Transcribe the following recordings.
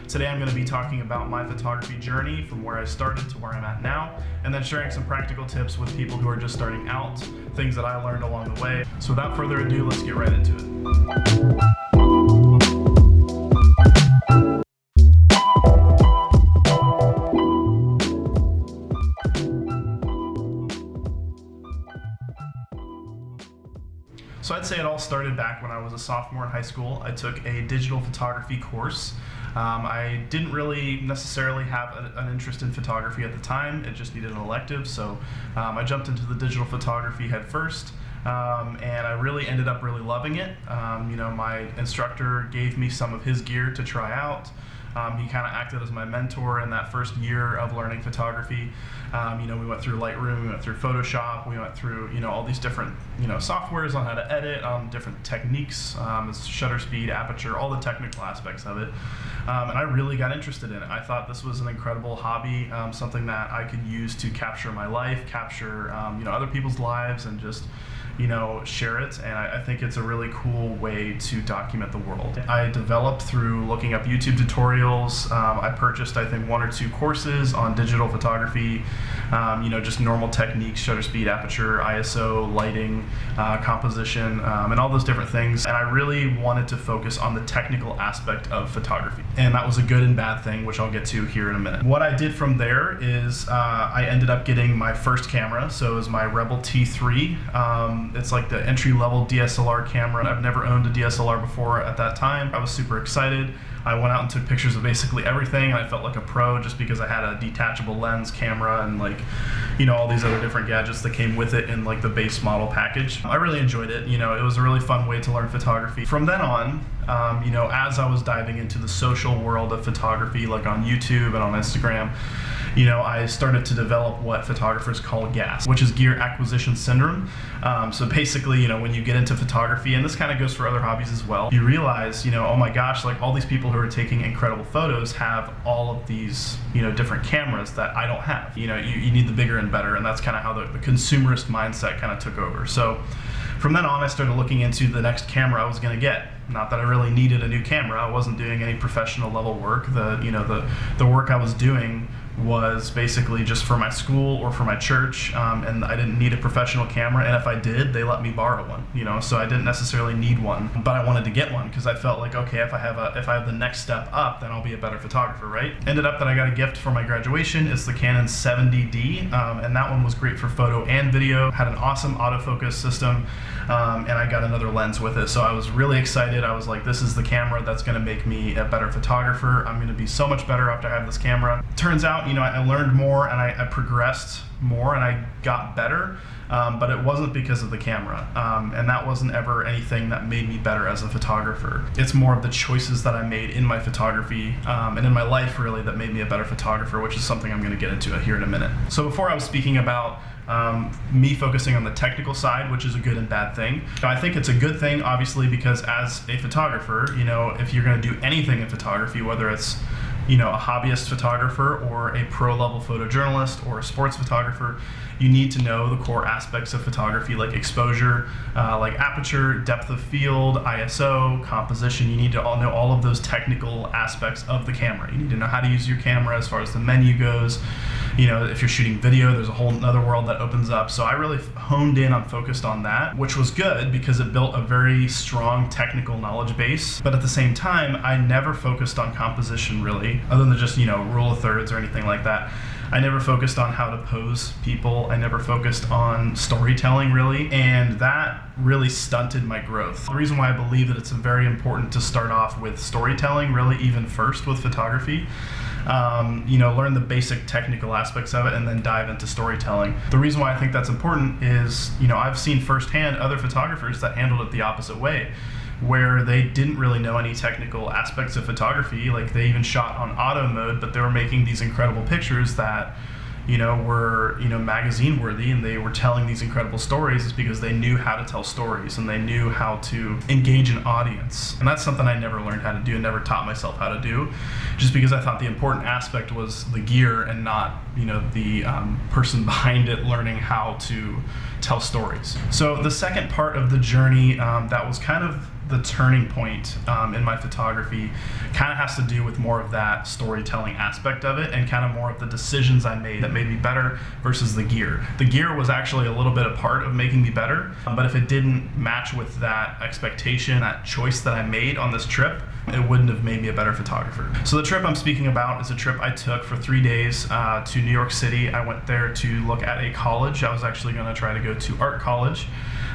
Today I'm going to be talking about my photography journey from where I started to where I'm at now, and then sharing some practical tips with people who are just starting out, things that I learned along the way. So without further ado, let's get right into it. So I'd say it all started back when I was a sophomore in high school. I took a digital photography course. I didn't really necessarily have an interest in photography at the time. It just needed an elective, so I jumped into the digital photography head first. And I really ended up really loving it. My instructor gave me some of his gear to try out. He kind of acted as my mentor in that first year of learning photography. We went through Lightroom, we went through Photoshop, we went through all these different softwares on how to edit, different techniques, shutter speed, aperture, all the technical aspects of it. And I really got interested in it. I thought this was an incredible hobby, something that I could use to capture my life, capture other people's lives, and just share it. And I think it's a really cool way to document the world. I developed through looking up YouTube tutorials. I purchased, I think, 1 or 2 courses on digital photography, just normal techniques, shutter speed, aperture, ISO, lighting, composition, and all those different things. And I really wanted to focus on the technical aspect of photography. And that was a good and bad thing, which I'll get to here in a minute. What I did from there is I ended up getting my first camera. So it was my Rebel T3. It's like the entry-level DSLR camera. I've never owned a DSLR before at that time. I was super excited. I went out and took pictures of basically everything, and I felt like a pro just because I had a detachable lens camera and all these other different gadgets that came with it in like the base model package. I really enjoyed it. It was a really fun way to learn photography. From then on, as I was diving into the social world of photography, like on YouTube and on Instagram, I started to develop what photographers call GAS, which is Gear Acquisition Syndrome. So basically, when you get into photography, and this kind of goes for other hobbies as well, you realize, oh my gosh, like all these people who are taking incredible photos have all of these, different cameras that I don't have. You need the bigger and better, and that's kind of how the consumerist mindset kind of took over. So from then on, I started looking into the next camera I was going to get. Not that I really needed a new camera. I wasn't doing any professional level work. The work I was doing was basically just for my school or for my church, and I didn't need a professional camera, and if I did, they let me borrow one, so I didn't necessarily need one, but I wanted to get one because I felt like, okay, if I have the next step up, then I'll be a better photographer, right? Ended up that I got a gift for my graduation. It's the Canon 70D, and that one was great for photo and video, had an awesome autofocus system, and I got another lens with it, so I was really excited. I was like, this is the camera that's going to make me a better photographer. I'm going to be so much better after I have this camera. Turns out, I learned more, and I progressed more, and I got better, but it wasn't because of the camera, and that wasn't ever anything that made me better as a photographer. It's more of the choices that I made in my photography and in my life, really, that made me a better photographer, which is something I'm going to get into here in a minute. So before I was speaking about me focusing on the technical side, which is a good and bad thing. I think it's a good thing, obviously, because as a photographer, if you're going to do anything in photography, whether it's a hobbyist photographer or a pro-level photojournalist or a sports photographer, you need to know the core aspects of photography, like exposure, like aperture, depth of field, ISO, composition. You need to know all of those technical aspects of the camera. You need to know how to use your camera as far as the menu goes. If you're shooting video, there's a whole other world that opens up. So I really honed in on focused on that, which was good because it built a very strong technical knowledge base. But at the same time, I never focused on composition really, other than just, rule of thirds or anything like that. I never focused on how to pose people. I never focused on storytelling really, and that really stunted my growth. The reason why I believe that it's very important to start off with storytelling really, even first with photography. Learn the basic technical aspects of it and then dive into storytelling. The reason why I think that's important is, I've seen firsthand other photographers that handled it the opposite way, where they didn't really know any technical aspects of photography. Like they even shot on auto mode, but they were making these incredible pictures that were magazine worthy, and they were telling these incredible stories is because they knew how to tell stories and they knew how to engage an audience. And that's something I never learned how to do and never taught myself how to do, just because I thought the important aspect was the gear and not the person behind it learning how to tell stories. So the second part of the journey that was kind of the turning point in my photography kind of has to do with more of that storytelling aspect of it, and kind of more of the decisions I made that made me better versus the gear. The gear was actually a little bit a part of making me better, but if it didn't match with that expectation, that choice that I made on this trip, it wouldn't have made me a better photographer. So the trip I'm speaking about is a trip I took for 3 days to New York City. I went there to look at a college. I was actually going to try to go to art college.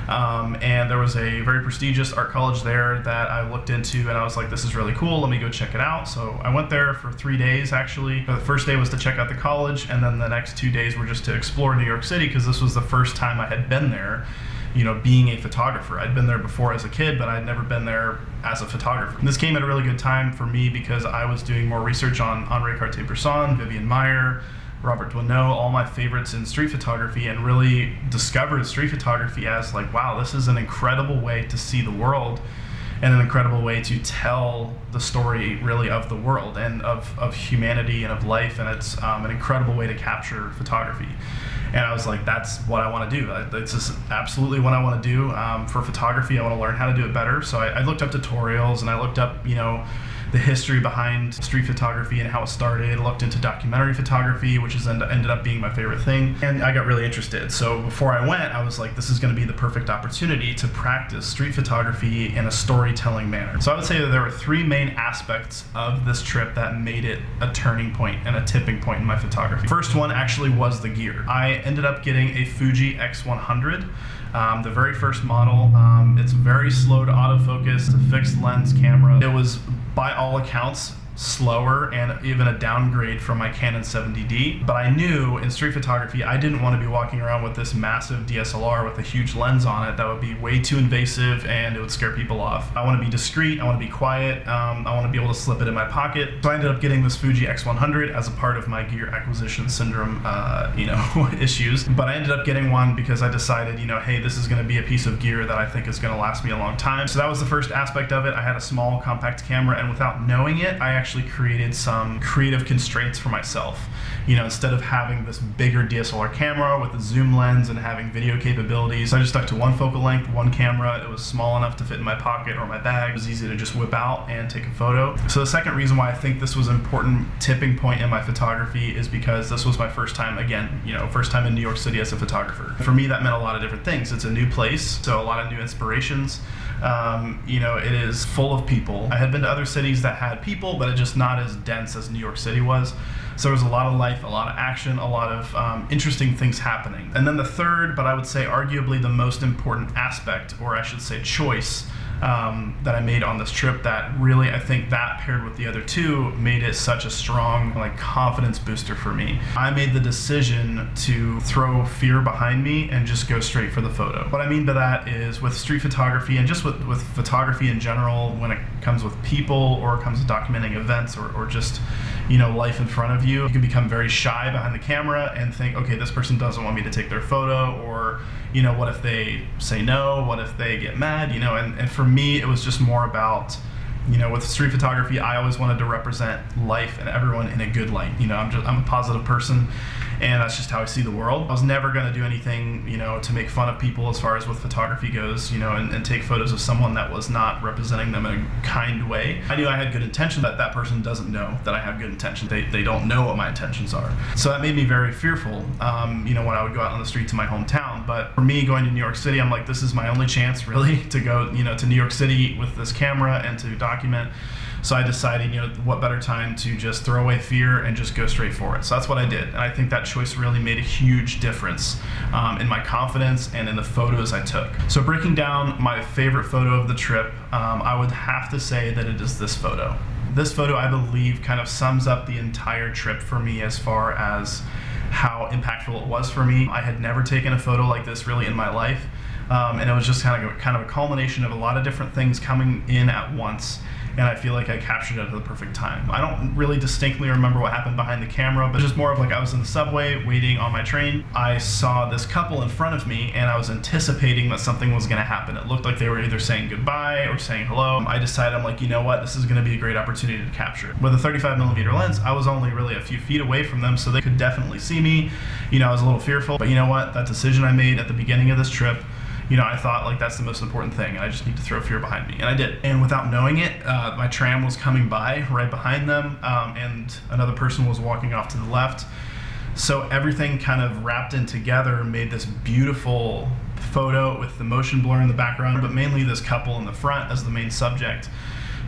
And there was a very prestigious art college there that I looked into, and I was like, this is really cool, let me go check it out. So I went there for 3 days actually. The first day was to check out the college, and then the next 2 days were just to explore New York City, because this was the first time I had been there, you know, being a photographer. I'd been there before as a kid, but I'd never been there as a photographer. And this came at a really good time for me because I was doing more research on Henri Cartier-Bresson, Vivian Maier, Robert Doisneau, all my favorites in street photography, and really discovered street photography as like, wow, this is an incredible way to see the world, and an incredible way to tell the story really of the world and of humanity and of life, and it's an incredible way to capture photography. And I was like, that's what I want to do. It's just absolutely what I want to do for photography. I want to learn how to do it better. So I looked up tutorials, and I looked up, you know, the history behind street photography and how it started. Looked into documentary photography, which has ended up being my favorite thing, and I got really interested. So before I went, I was like, this is going to be the perfect opportunity to practice street photography in a storytelling manner. So I would say that there were 3 main aspects of this trip that made it a turning point and a tipping point in my photography. First one actually was the gear. I ended up getting a Fuji X100. The very first model. It's very slow to autofocus. It's a fixed lens camera. It was, by all accounts, slower and even a downgrade from my Canon 70D. But I knew in street photography, I didn't want to be walking around with this massive DSLR with a huge lens on it. That would be way too invasive and it would scare people off. I want to be discreet, I want to be quiet, I want to be able to slip it in my pocket. So I ended up getting this Fuji X100 as a part of my gear acquisition syndrome, you know, issues. But I ended up getting one because I decided, you know, hey, this is going to be a piece of gear that I think is going to last me a long time. So that was the first aspect of it. I had a small compact camera, and without knowing it, I actually created some creative constraints for myself. You know, instead of having this bigger DSLR camera with a zoom lens and having video capabilities, I just stuck to one focal length, one camera. It was small enough to fit in my pocket or my bag. It was easy to just whip out and take a photo. So the second reason why I think this was an important tipping point in my photography is because this was my first time, again, you know, first time in New York City as a photographer. For me, that meant a lot of different things. It's a new place, so a lot of new inspirations. You know, it is full of people. I had been to other cities that had people, but it just not as dense as New York City was. So there was a lot of life, a lot of action, a lot of interesting things happening. And then the third, but I would say arguably the most important aspect, or I should say choice, that I made on this trip, that really, I think that paired with the other two made it such a strong, like, confidence booster for me. I made the decision to throw fear behind me and just go straight for the photo. What I mean by that is, with street photography and just with photography in general, when it comes with people or it comes to documenting events or just, you know, life in front of you, you can become very shy behind the camera and think, okay, this person doesn't want me to take their photo, or, you know, what if they say no? What if they get mad? You know, and for me, it was just more about, you know, with street photography, I always wanted to represent life and everyone in a good light. You know, I'm a positive person, and that's just how I see the world. I was never going to do anything, you know, to make fun of people as far as with photography goes, you know, and take photos of someone that was not representing them in a kind way. I knew I had good intention, but that person doesn't know that I have good intention. They don't know what my intentions are. So that made me very fearful, you know, when I would go out on the streets of my hometown. But for me, going to New York City, I'm like, this is my only chance, really, to go, you know, to New York City with this camera and to document. So I decided, you know, what better time to just throw away fear and just go straight for it. So that's what I did. And I think that choice really made a huge difference in my confidence and in the photos I took. So breaking down my favorite photo of the trip, I would have to say that it is this photo. This photo, I believe, kind of sums up the entire trip for me as far as how impactful it was for me. I had never taken a photo like this really in my life. And it was just kind of a culmination of a lot of different things coming in at once. And I feel like I captured it at the perfect time. I don't really distinctly remember what happened behind the camera, but just more of like, I was in the subway waiting on my train. I saw this couple in front of me, and I was anticipating that something was gonna happen. It looked like they were either saying goodbye or saying hello. I decided, I'm like, you know what, this is gonna be a great opportunity to capture it. With a 35mm lens, I was only really a few feet away from them, so they could definitely see me. You know, I was a little fearful, but you know what, that decision I made at the beginning of this trip, I thought like that's the most important thing, and I just need to throw fear behind me, and I did. And without knowing it, my tram was coming by right behind them, and another person was walking off to the left. So everything kind of wrapped in together and made this beautiful photo with the motion blur in the background, but mainly this couple in the front as the main subject.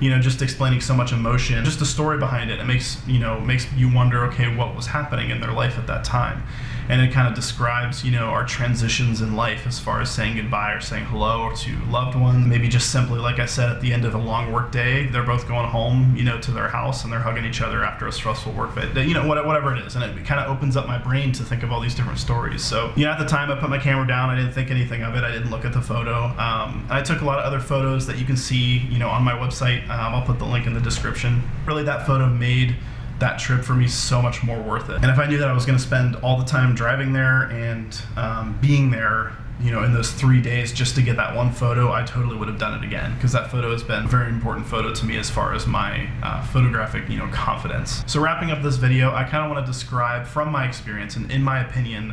Just explaining so much emotion, just the story behind it. It makes you wonder, okay, what was happening in their life at that time? And it kind of describes, our transitions in life as far as saying goodbye or saying hello to loved ones. Maybe just simply, like I said, at the end of a long work day, they're both going home, to their house, and they're hugging each other after a stressful work day, whatever it is. And it kind of opens up my brain to think of all these different stories. So, at the time I put my camera down, I didn't think anything of it. I didn't look at the photo. I took a lot of other photos that you can see, on my website. I'll put the link in the description. Really, that photo made that trip for me so much more worth it. And if I knew that I was going to spend all the time driving there and being there, in those 3 days just to get that one photo, I totally would have done it again, because that photo has been a very important photo to me as far as my photographic, confidence. So wrapping up this video, I kind of want to describe from my experience and in my opinion,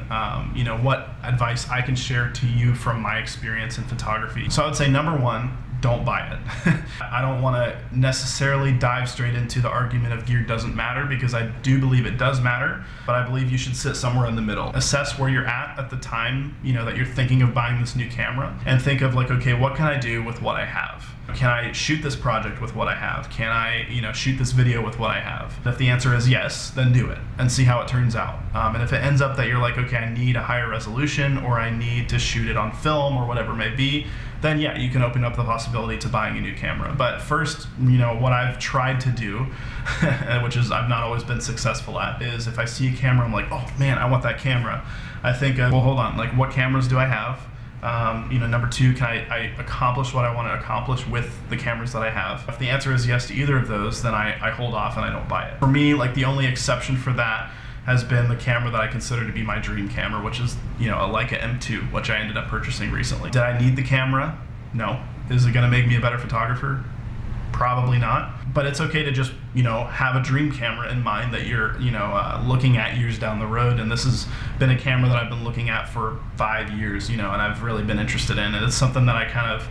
what advice I can share to you from my experience in photography. So I would say number one, don't buy it. I don't want to necessarily dive straight into the argument of gear doesn't matter, because I do believe it does matter, but I believe you should sit somewhere in the middle. Assess where you're at the time, that you're thinking of buying this new camera, and think of like, okay, what can I do with what I have? Can I shoot this project with what I have? Can I, shoot this video with what I have? If the answer is yes, then do it and see how it turns out. And if it ends up that you're like, okay, I need a higher resolution, or I need to shoot it on film, or whatever it may be, then yeah, you can open up the possibility to buying a new camera. But first, what I've tried to do, which is I've not always been successful at, is if I see a camera, I'm like, oh man, I want that camera. I think, well, hold on, like what cameras do I have? Number two, can I accomplish what I want to accomplish with the cameras that I have? If the answer is yes to either of those, then I hold off and I don't buy it. For me, like the only exception for that has been the camera that I consider to be my dream camera, which is, a Leica M2, which I ended up purchasing recently. Did I need the camera? No. Is it going to make me a better photographer? Probably not. But it's okay to just, have a dream camera in mind that you're, looking at years down the road. And this has been a camera that I've been looking at for 5 years, and I've really been interested in. And it's something that I kind of,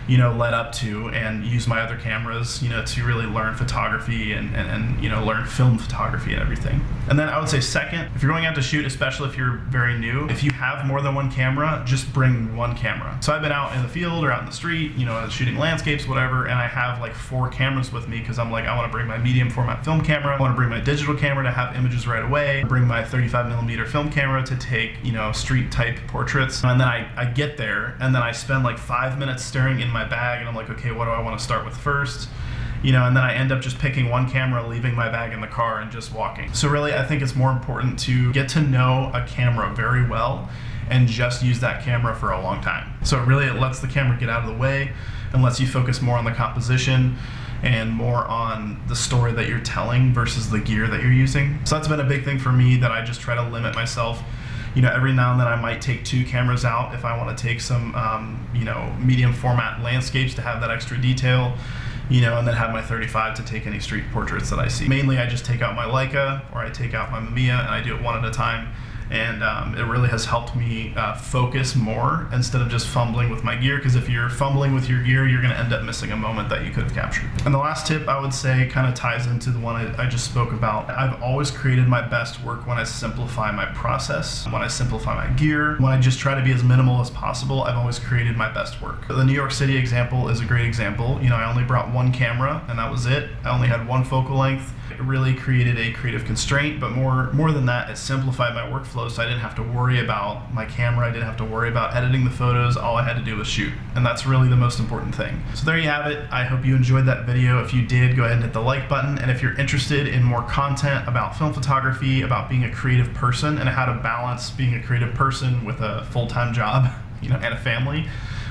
led up to and use my other cameras, to really learn photography and learn film photography and everything. And then I would say second, if you're going out to shoot, especially if you're very new, if you have more than one camera, just bring one camera. So I've been out in the field or out in the street, shooting landscapes, whatever, and I have like 4 cameras with me, because I'm like, I want to bring my medium format film camera, I want to bring my digital camera to have images right away, bring my 35mm film camera to take, street type portraits. And then I get there, and then I spend like 5 minutes staring in my bag, and I'm like, okay, what do I want to start with first? And then I end up just picking one camera, leaving my bag in the car, and just walking. So really, I think it's more important to get to know a camera very well and just use that camera for a long time. So it lets the camera get out of the way and lets you focus more on the composition and more on the story that you're telling versus the gear that you're using. So that's been a big thing for me, that I just try to limit myself. Every now and then I might take 2 cameras out if I want to take some, medium format landscapes to have that extra detail, and then have my 35 to take any street portraits that I see. Mainly I just take out my Leica, or I take out my Mamiya, and I do it one at a time. And it really has helped me focus more instead of just fumbling with my gear, because if you're fumbling with your gear, you're going to end up missing a moment that you could have captured. And the last tip I would say kind of ties into the one I just spoke about. I've always created my best work when I simplify my process, when I simplify my gear, when I just try to be as minimal as possible. I've always created my best work. The New York City example is a great example. I only brought one camera, and that was it. I only had one focal length. It really created a creative constraint, but more than that, it simplified my workflow, so I didn't have to worry about my camera, I didn't have to worry about editing the photos. All I had to do was shoot, and that's really the most important thing. So there you have it. I hope you enjoyed that video. If you did, go ahead and hit the like button, and if you're interested in more content about film photography, about being a creative person, and how to balance being a creative person with a full-time job, and a family,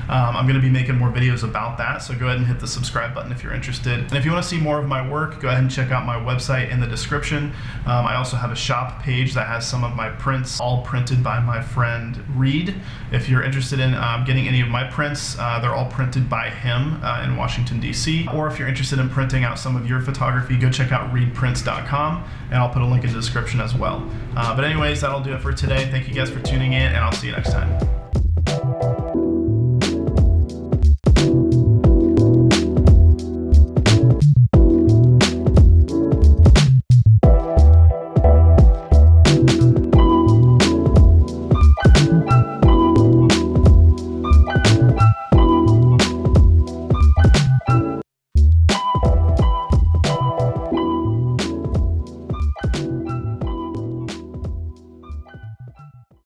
I'm going to be making more videos about that, so go ahead and hit the subscribe button if you're interested. And if you want to see more of my work, go ahead and check out my website in the description. I also have a shop page that has some of my prints, all printed by my friend Reed. If you're interested in getting any of my prints, they're all printed by him in Washington, D.C. Or if you're interested in printing out some of your photography, go check out reedprints.com, and I'll put a link in the description as well. But anyways, that'll do it for today. Thank you guys for tuning in, and I'll see you next time.